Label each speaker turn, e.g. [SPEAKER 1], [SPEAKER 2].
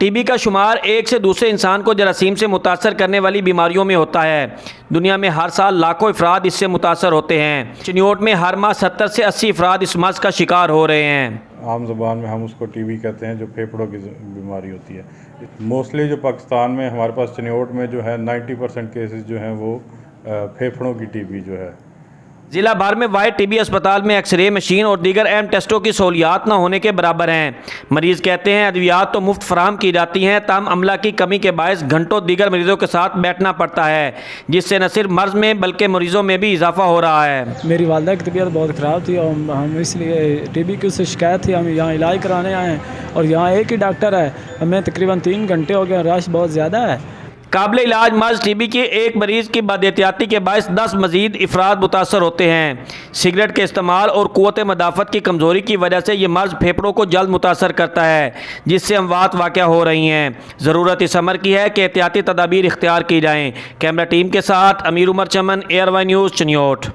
[SPEAKER 1] TB का शुमार एक से दूसरे इंसान को जरासीम से मुतासर करने वाली बीमारियों में होता है। दुनिया में हर साल लाखों अफराद इससे मुतासर होते हैं। चिन्योट में हर माह 70 से 80 अफराद इस मर्ज़ का शिकार हो रहे हैं।
[SPEAKER 2] आम ज़बान में हम उसको टीबी कहते हैं, जो फेफड़ों की बीमारी होती है। मोस्टली जो पाकिस्तान में हमारे पास चिन्योट में जो है 90% केसेस जो हैं वो फेफड़ों की टीबी जो है।
[SPEAKER 1] ज़िला भर में वाहिद टीबी अस्पताल में एक्सरे मशीन और दीगर अहम टेस्टों की सहूलियात न होने के बराबर हैं। मरीज़ कहते हैं अद्वियात तो मुफ्त फराहम की जाती हैं, ताहम अमला की कमी के बायस घंटों दीगर मरीज़ों के साथ बैठना पड़ता है, जिससे न सिर्फ मर्ज़ में बल्कि मरीज़ों में भी इजाफा हो रहा है।
[SPEAKER 3] मेरी वालदा की तबीयत बहुत ख़राब थी और हम इसलिए टीबी की उससे शिकायत थी, हम यहाँ इलाज कराने आए हैं और यहाँ एक ही डॉक्टर है। हमें तकरीबन 3 घंटे हो गए, रश बहुत ज़्यादा है।
[SPEAKER 1] काबिल इलाज मर्ज़ टीबी के एक मरीज़ की बदएहतियाती के बायस 10 मजीद अफराद मुतासर होते हैं। सिगरेट के इस्तेमाल और क़ुव्वत मदाफ़त की कमज़ोरी की वजह से ये मर्ज़ फेफड़ों को जल्द मुतासर करता है, जिससे अमवात वाक़या हो रही हैं। ज़रूरत इस अमर की है कि एहतियाती तदाबीर इख्तियार की जाएँ। कैमरा टीम के साथ अमीर उमर चमन, एयरवाई न्यूज़, चिन्योट।